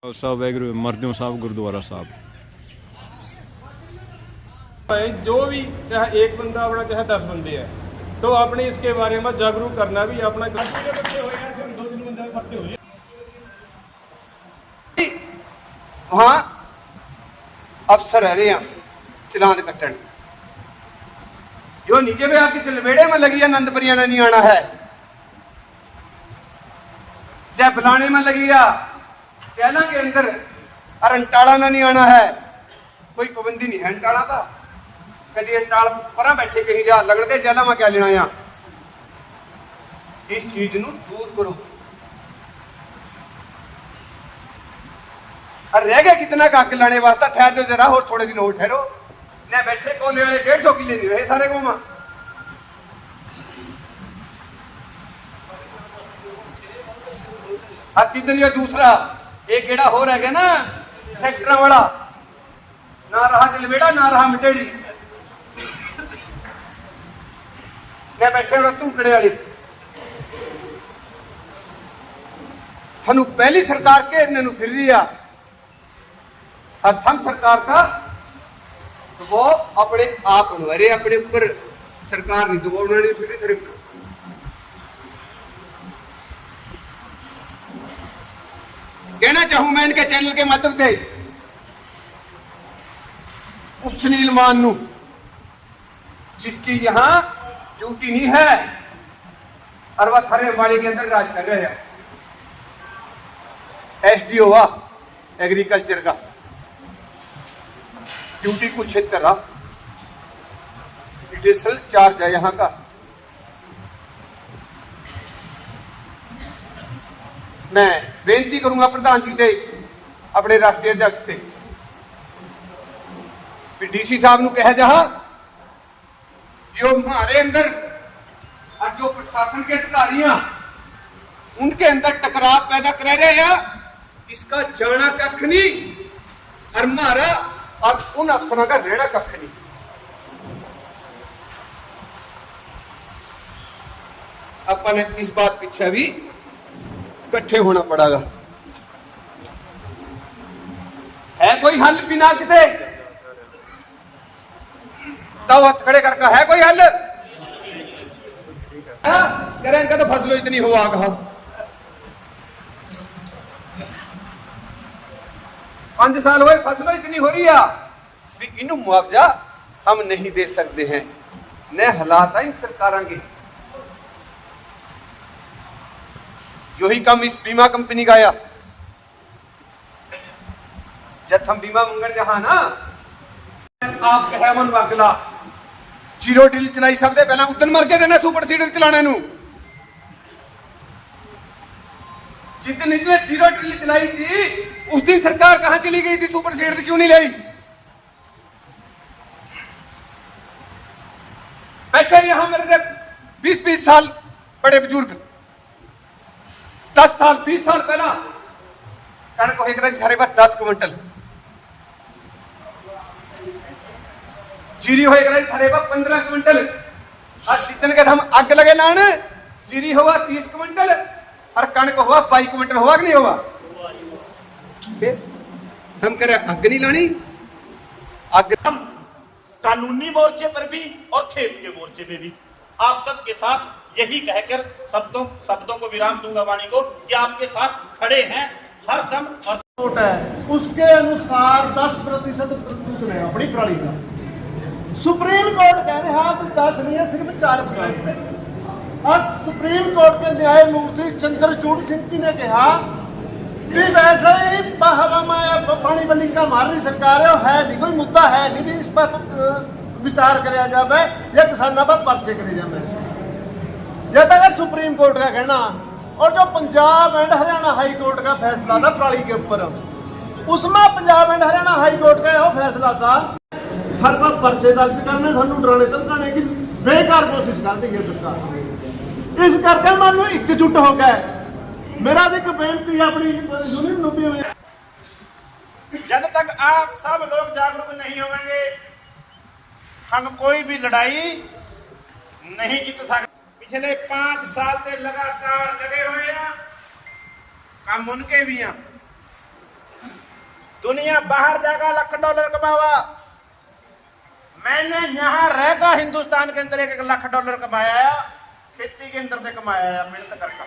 खालसा वाहगुरू मरदों साहब गुरुद्वारा साहब। जो भी चाहे एक बंदा अपना चाहे 10 बंदे हैं तो अपने इसके बारे में जागरूक करना भी अपना वहां अफसर रह रहे हैं चलान कट्टन जो नीचे में आके चलबेड़े में लगी है नंदपरिया ने नहीं आना है चाहे बुलाने में लगी है चैला के अंदर अंटाला ने नहीं आना है। कोई पाबंदी नहीं है अंटाला का कभी अंटाल पर बैठे कहीं जा लगते चैला में क्या लेना यहाँ इस चीज को दूर करो। रह गया कितना काक लाने वास्ता ठहर जो जरा और थोड़े दिन और ठहरो न बैठे कोने वाले 150 किले नहीं रहे सारे को हर चीज नहीं। दूसरा एक गेड़ा हो रह गया ना सेक्टर वाला ना रहा जलवेड़ा ना रहा मिटेड़ी न बैठे तुमकड़े वाली थानू पहली सरकार के इन्होंने फिर रही है और थम सरकार का तो वो अपने आप बनवारे अपने ऊपर सरकार नहीं दबाव बनानी फिर थोड़े कहना चाहूं मैं इनके चैनल के माध्यम से उस सुनील मान नू जिसकी यहां ड्यूटी नहीं है और वह थारे वाड़े के अंदर राज कर रहे हैं एसडीओ हुआ एग्रीकल्चर का ड्यूटी कुल क्षेत्र रहा एडिशनल चार्ज है यहां का। मैं बेनती करूंगा प्रधान जी से अपने राष्ट्रीय अध्यक्ष से डीसी साहब को कहा जा जो हमारे अंदर और जो प्रशासन के अधिकारी हैं उनके अंदर टकराव पैदा कर रहे हैं इसका जाना कख नहीं और हमारा और उन अफसरों का रहना कख नहीं। अपन इस बात पीछे भी इकट्ठे होना पड़ेगा। है कोई हल बिना किते तो हाथ खड़े करके है कोई हल करें इनका तो फसलो इतनी हुआ कहा 5 साल हुए फसलों इतनी हो रही है भी इन मुआवजा हम नहीं दे सकते हैं न हालात है इन सरकारों के। यो ही काम इस बीमा कंपनी का आया जब हम बीमा मंगन जहां ना आप कहे मन वागला जीरो ड्रिल चलाई सकते पहला उदन मर के देना सुपर सीडर चलाने नू जितने जीरो ड्रिल चलाई थी उस दिन सरकार कहां चली गई थी सुपर सीडर क्यों नहीं लाई। बैठे यहां मेरे 20-20 साल बड़े बुजुर्ग 10 साल 20 साल पहला कणक हो थारे पास 10 क्विंटल जीरी हो थारे पास 15 क्विंटल और जितने के हम आग लगे लाने जीरी हुआ 30 क्विंटल और कणक हुआ 22 क्विंटल हुआ कि नहीं हुआ। हम करें आग नहीं लानी आग हम कानूनी मोर्चे पर भी और खेत के मोर्चे पे भी आप सबके साथ यही कहकर शब्दों को विराम दूंगा वाणी को कि आपके साथ खड़े हैं हर दम। और है उसके अनुसार 10% प्रदूषण है अपनी प्रणाली का। सुप्रीम कोर्ट कह रहे हैं कि 10 नहीं है सिर्फ 4% है और सुप्रीम कोर्ट के न्यायमूर्ति चंद्रचूड़ सिंह जी ने कहा कि वैसे ही पानी बंदी का हमारी सरकार है नहीं कोई मुद्दा है नहीं भी इस पर विचार कराया जाए या किसानों पर पर्चे करे जाए यह तक सुप्रीम कोर्ट का कहना। और जो Punjab and Haryana high court का फैसला था पराली के ऊपर उसमें Punjab and Haryana high court का यह फैसला था हर बार पर्चे दर्ज करने सानू डराने धमकाने की बेकार कोशिश कर रही है सरकार। इस करके मानो एकजुट हो गए मेरा एक बेनती अपनी यूनियन नू भी जब तक आप सब लोग जागरूक नहीं होंगे हम कोई भी लड़ाई नहीं जीत सकते। पिछले 5 साल से लगातार लगे हुए हैं काम उनके भी हैं दुनिया बाहर जाकर $1 लाख कमावा, मैंने यहाँ रहकर हिंदुस्तान के अंदर $1 लाख कमाया, खेती के अंदर से कमाया, मेहनत करके।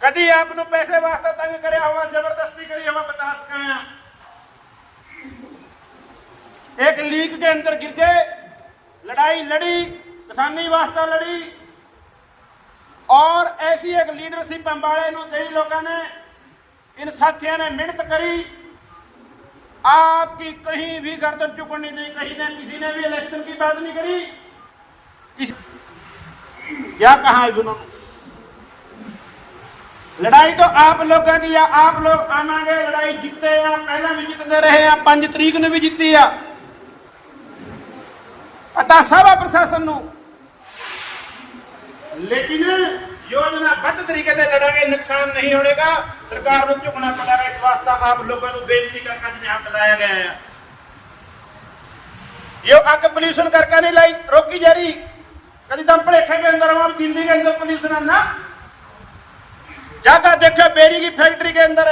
कभी आपने पैसे वास्ते तंग करे हुआ, जबरदस्ती करी हुआ, बता सका एक लीग के अंदर गिर गए, लड़ाई लड़ी, किसानी वास्ता लड़ी, और ऐसी एक लीडरशिप अंबाड़े नु कई लोगों ने, इन साथियों ने मेहनत करी, आपकी कहीं भी गर्दन चुकड़ नहीं दी, कहीं ने किसी ने भी इलेक्शन की बात नहीं करी, क्या कहा है उन्होंने? लड़ाई तो आप लोगों की, या आप लोग आवांगे लड़ाई जीते, या पहला भी जीतते रहे, या 5 तरीक ने भी जीती है, पता सब है प्रशासन नु, लेकिन योजनाबद्ध तरीके से लड़ाई, नुकसान नहीं होने का, सरकार को झुकना पड़ेगा। इस वास्ते आप लोगों को बेनती करके यहाँ बुलाया गया है। यो अग पोल्यूशन करके नहीं लाई, रोकी जा रही, कभी दम भलेखे के अंदर, हम दिल्ली के अंदर पोल्यूशन है ना, जाकर देखो बेरी की फैक्ट्री के अंदर,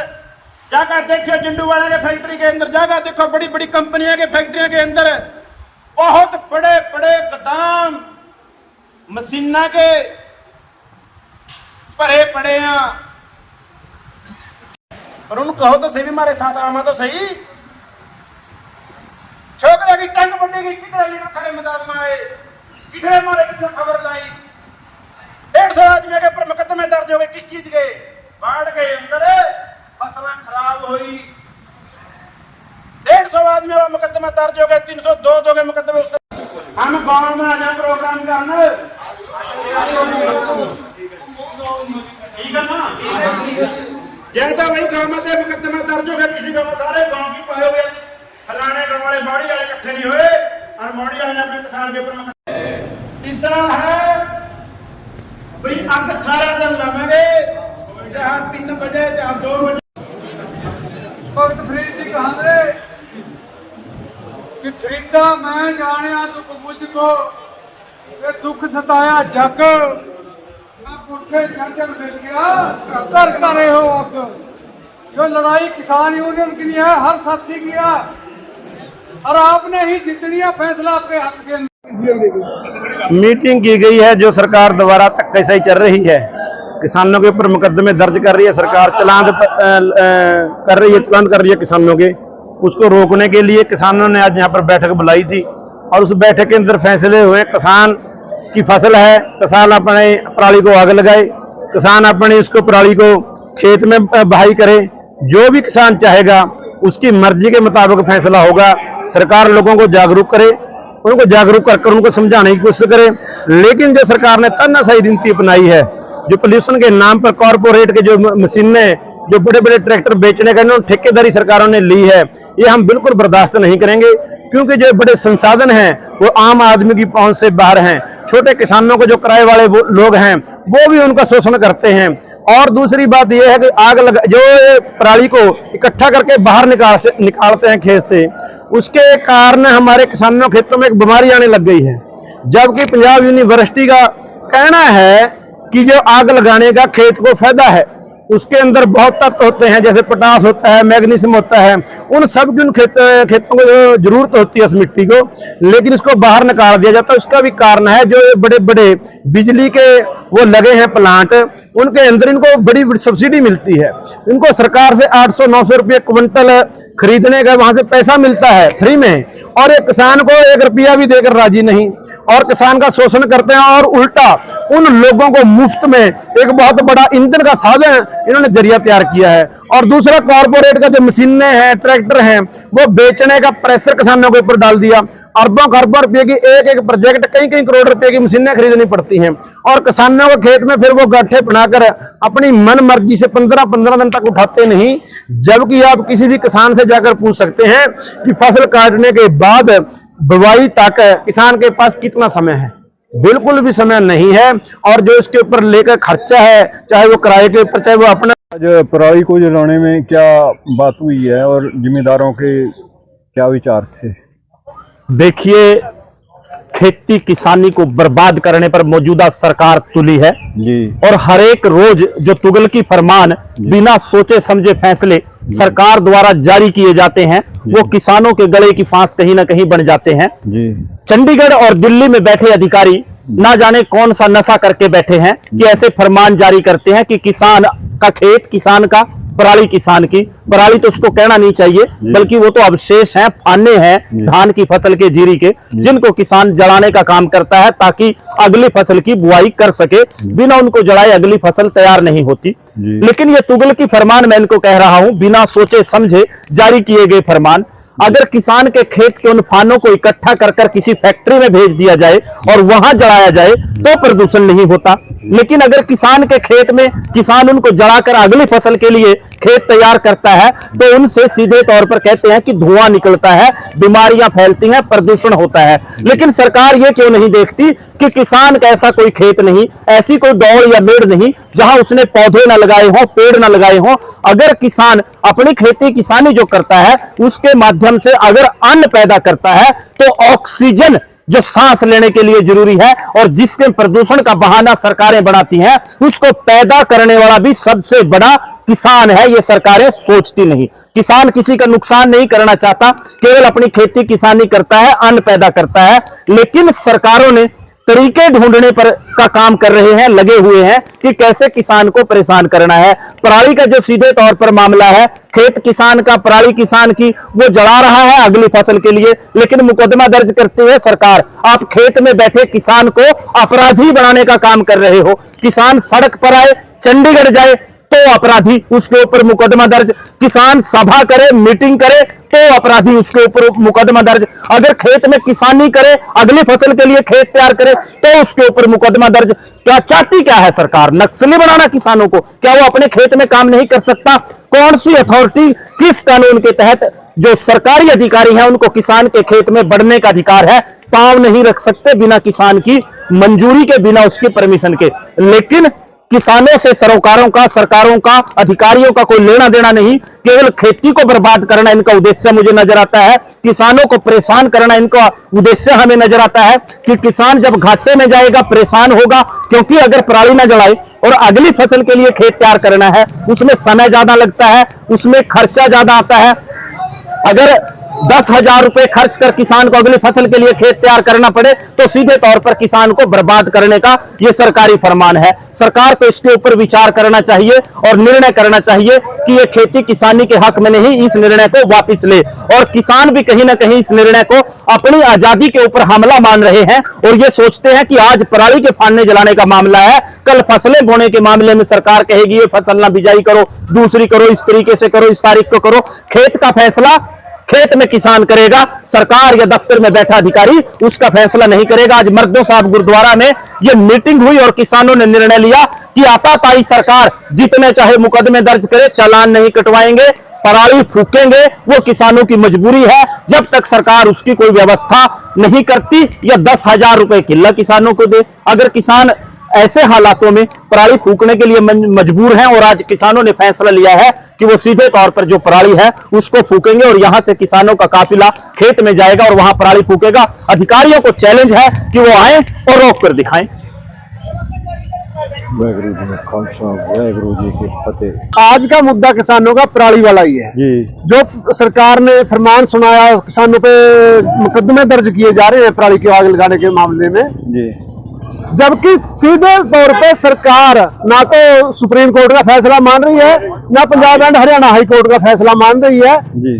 जाकर देखो जिंडूवाड़ा के फैक्ट्री के अंदर, जाकर देखो बड़ी बड़ी कंपनियों के फैक्ट्रियों के अंदर बहुत बड़े बड़े गोदाम मशीना के भरे पड़े हैं। पर उन कहो तो सही भी हमारे साथ आवा तो सही, छोकरा की टंग बढ़ेगी, कितने लीडर खड़े मैदान में आए, किसने हमारे पीछे खबर लाई, 150 आदमी के ऊपर मुकदमे दर्ज हो गए, किस चीज के? बाढ़ के अंदर फसल खराब हुई, 150 आदमी का मुकदमा दर्ज हो गए, 302 के मुकदमे। हम गांव में आ जाए प्रोग्राम करना, ठीक है ना? जैसा भाई गांव में से मुकदमा दर्ज हो गया किसी गांव में, सारे गांव की पाए हुए, फलाने गांव वाले बाड़ी वाले इकट्ठे नहीं हुए, और बाड़ी वाले अपने किसान के ऊपर। इस तरह है भाई, अग सारा दिन लावेंगे, चाहे 3 बजे चाहे 2 बजे। भगत फरीद जी कहांगे कि फरीदा मैं जानिया दुख मुझको, ये दुख सताया जग, मैं पुरखे चढ़ देखिया कर करे हो अग। जो लड़ाई किसान यूनियन की है, हर साथी की है, और आपने ही जितनी है, फैसला आपके हाथ के अंदर। मीटिंग की गई है जो सरकार द्वारा धक्केशाही चल रही है, किसानों के ऊपर मुकदमे दर्ज कर रही है सरकार, चलान कर रही है किसानों के, उसको रोकने के लिए किसानों ने आज यहाँ पर बैठक बुलाई थी, और उस बैठक के अंदर फैसले हुए। किसान की फसल है, किसान अपने पराली को आग लगाए, किसान अपनी उसको पराली को खेत में बहाई करे, जो भी किसान चाहेगा उसकी मर्जी के मुताबिक फैसला होगा। सरकार लोगों को जागरूक करे, उनको जागरूक कर उनको समझाने की कोशिश करे, लेकिन जो सरकार ने तानाशाही नीति अपनाई है, जो पोल्यूशन के नाम पर कॉर्पोरेट के जो मशीनें, जो बड़े बड़े ट्रैक्टर बेचने का ठेकेदारी सरकारों ने ली है, ये हम बिल्कुल बर्दाश्त नहीं करेंगे, क्योंकि जो बड़े संसाधन हैं वो आम आदमी की पहुंच से बाहर हैं। छोटे किसानों को जो किराए वाले वो लोग हैं वो भी उनका शोषण करते हैं। और दूसरी बात यह है कि आग लगा जो पराली को इकट्ठा करके बाहर निकालते हैं खेत से, उसके कारण हमारे किसानों खेतों में एक बीमारी आने लग गई है। जबकि पंजाब यूनिवर्सिटी का कहना है कि जो आग लगाने का खेत को फायदा है, उसके अंदर बहुत तत्व होते हैं, जैसे पोटास होता है, मैग्नीशियम होता है, उन सब की उन खेतों को जरूरत होती है उस मिट्टी को, लेकिन इसको बाहर निकाल दिया जाता है। उसका भी कारण है जो बड़े बड़े बिजली के वो लगे हैं प्लांट, उनके अंदर इनको बड़ी बड़ी सब्सिडी मिलती है, इनको सरकार से 800-900 रुपये क्विंटल खरीदने का वहां से पैसा मिलता है फ्री में, और एक किसान को 1 रुपया भी देकर राजी नहीं, और किसान का शोषण करते हैं, और उल्टा उन लोगों को मुफ्त में एक बहुत बड़ा ईंधन का साधन इन्होंने जरिया तैयार किया है। और दूसरा, कॉर्पोरेट का जो मशीनें हैं, ट्रैक्टर हैं, वो बेचने का प्रेशर किसानों के ऊपर डाल दिया। अरबों खरबों रुपए की एक प्रोजेक्ट, कई करोड़ रुपए की मशीनें खरीदनी पड़ती हैं, और किसानों को खेत में फिर वो गड्ढे बनाकर अपनी मन मर्जी से 15 दिन तक उठाते नहीं। जबकि आप किसी भी किसान से जाकर पूछ सकते हैं कि फसल काटने के बाद बुवाई तक किसान के पास कितना समय है, बिल्कुल भी समय नहीं है। और जो इसके ऊपर लेकर खर्चा है, चाहे वो किराए के ऊपर, चाहे वो अपना। आज पराली को जलाने में क्या बात हुई है और जिम्मेदारों के क्या विचार थे? देखिए, खेती किसानी को बर्बाद करने पर मौजूदा सरकार तुली है जी। और हर एक रोज जो तुगलकी फरमान बिना सोचे समझे फैसले सरकार द्वारा जारी किए जाते हैं वो किसानों के गले की फांस कहीं ना कहीं बन जाते हैं जी। चंडीगढ़ और दिल्ली में बैठे अधिकारी ना जाने कौन सा नशा करके बैठे हैं कि ऐसे फरमान जारी करते हैं कि किसान का खेत किसान का, पराली किसान की। पराली तो उसको कहना नहीं चाहिए, बल्कि वो तो अवशेष हैं, फाने हैं धान की फसल के, जीरी के, जिनको किसान जलाने का काम करता है ताकि अगली फसल की बुआई कर सके। बिना उनको जलाए अगली फसल तैयार नहीं होती। लेकिन ये तुगलकी फरमान मैं इनको कह रहा हूं, बिना सोचे समझे जारी किए गए फरमान। अगर किसान के खेत के उन फानों को इकट्ठा कर कर किसी फैक्ट्री में भेज दिया जाए और वहां जलाया जाए तो प्रदूषण नहीं होता। लेकिन अगर किसान के खेत में किसान उनको जलाकर अगली फसल के लिए खेत तैयार करता है तो उनसे सीधे तौर पर कहते हैं कि धुआं निकलता है, बीमारियां फैलती हैं, प्रदूषण होता है। लेकिन सरकार ये क्यों नहीं देखती कि किसान का ऐसा कोई खेत नहीं, ऐसी कोई दौड़ या मेड़ नहीं जहां उसने पौधे ना लगाए हों, पेड़ ना लगाए हों। अगर किसान अपनी खेती किसानी जो करता है उसके माध्यम से अगर अन्न पैदा करता है तो ऑक्सीजन जो सांस लेने के लिए जरूरी है और जिसके प्रदूषण का बहाना सरकारें बनाती हैं, उसको पैदा करने वाला भी सबसे बड़ा किसान है। ये सरकारें सोचती नहीं। किसान किसी का नुकसान नहीं करना चाहता, केवल अपनी खेती किसानी करता है, अन्न पैदा करता है। लेकिन सरकारों ने तरीके ढूंढने पर का काम कर रहे हैं, लगे हुए हैं कि कैसे किसान को परेशान करना है। पराली का जो सीधे तौर पर मामला है, खेत किसान का, पराली किसान की, वो जला रहा है अगली फसल के लिए, लेकिन मुकदमा दर्ज करते हुए सरकार, आप खेत में बैठे किसान को अपराधी बनाने का काम कर रहे हो। किसान सड़क पर आए, चंडीगढ़ जाए तो अपराधी, उसके ऊपर मुकदमा दर्ज। किसान सभा करे, मीटिंग करे तो अपराधी, उसके ऊपर मुकदमा दर्ज। अगर खेत में किसानी करे, अगली फसल के लिए खेत तैयार करे तो उसके ऊपर मुकदमा दर्ज। क्या चाहती क्या है सरकार? नक्सली बनाना किसानों को? क्या वो अपने खेत में काम नहीं कर सकता? कौन सी अथॉरिटी, किस कानून के तहत जो सरकारी अधिकारी हैं उनको किसान के खेत में बढ़ने का अधिकार है? पांव नहीं रख सकते बिना किसान की मंजूरी के, बिना उसकी परमिशन के। लेकिन किसानों से सरोकारों का, सरकारों का, अधिकारियों का कोई लेना देना नहीं। केवल खेती को बर्बाद करना इनका उद्देश्य मुझे नजर आता है, किसानों को परेशान करना इनका उद्देश्य हमें नजर आता है कि किसान जब घाटे में जाएगा परेशान होगा, क्योंकि अगर पराली ना जलाए और अगली फसल के लिए खेत तैयार करना है, उसमें समय ज्यादा लगता है, उसमें खर्चा ज्यादा आता है। अगर 10,000 रुपए खर्च कर किसान को अगली फसल के लिए खेत तैयार करना पड़े तो सीधे तौर पर किसान को बर्बाद करने का यह सरकारी फरमान है। सरकार को इसके ऊपर विचार करना चाहिए और निर्णय करना चाहिए कि यह खेती किसानी के हक में नहीं, इस निर्णय को वापस ले। और किसान भी कहीं ना कहीं इस निर्णय को अपनी आजादी के ऊपर हमला मान रहे हैं और ये सोचते हैं कि आज पराली के फाने जलाने का मामला है, कल फसलें बोने के मामले में सरकार कहेगी ये फसल ना बिजाई करो, दूसरी करो, इस तरीके से करो, इस तारीख को करो। खेत का फैसला खेत में किसान करेगा, सरकार या दफ्तर में बैठा अधिकारी उसका फैसला नहीं करेगा। आज मर्दों साहब गुरुद्वारा में यह मीटिंग हुई और किसानों ने निर्णय लिया कि आताताई सरकार जितने चाहे मुकदमे दर्ज करे, चालान नहीं कटवाएंगे, पराली फूकेंगे, वो किसानों की मजबूरी है। जब तक सरकार उसकी कोई व्यवस्था नहीं करती या 10,000 रुपए किल्ला किसानों को दे। अगर किसान ऐसे हालातों में पराली फूकने के लिए मजबूर हैं और आज किसानों ने फैसला लिया है कि वो सीधे तौर पर जो पराली है उसको फूकेंगे और यहां से किसानों का काफिला खेत में जाएगा और वहां पराली फूकेगा। अधिकारियों को चैलेंज है कि वो आए और रोक कर दिखाएं। वाहेगुरु जी ने खालसा, वाहेगुरु जी की फतेह। आज का मुद्दा किसानों का पराली वाला ही है जी। जो सरकार ने फरमान सुनाया, किसानों पे मुकदमे दर्ज किए जा रहे हैं पराली की आग लगाने के मामले में जी। जबकि सीधे तौर पे सरकार ना तो सुप्रीम कोर्ट का फैसला मान रही है, ना Punjab and Haryana high court का फैसला मान रही है जी।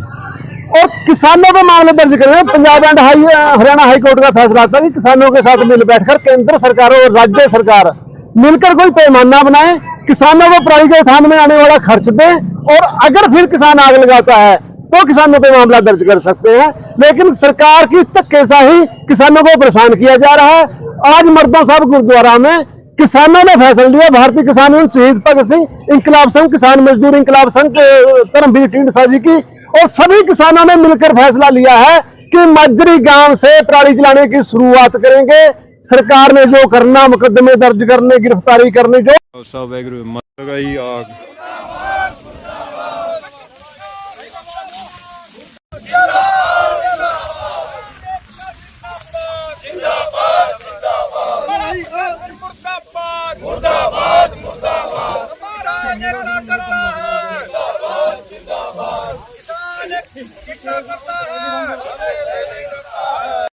और किसानों पे मामले दर्ज कर रहे हैं। Punjab and Haryana high court का फैसला आता है कि किसानों के साथ मिल बैठकर केंद्र सरकार और राज्य सरकार मिलकर कोई पैमाना बनाए, किसानों को पराली के उठान में आने वाला खर्च दें और अगर फिर किसान आग लगाता है तो किसानों पे मामला दर्ज कर सकते हैं। लेकिन सरकार की धक्केशाही किसानों को परेशान किया जा रहा है। आज मर्दों साहब गुरुद्वारा में किसानों ने फैसला लिया, भारतीय किसान यूनियन, शहीद भगत सिंह इंकलाब संघ, किसान मजदूर इंकलाब संघ के धर्मवीर ढींढसा जी की और सभी किसानों ने मिलकर फैसला लिया है कि माजरी गांव से पराली जलाने की शुरुआत करेंगे। सरकार ने जो करना, मुकदमे दर्ज करने, गिरफ्तारी करने, जो सब वाहेगुरु मत लगाई आग। जिंदाबाद कितना करता है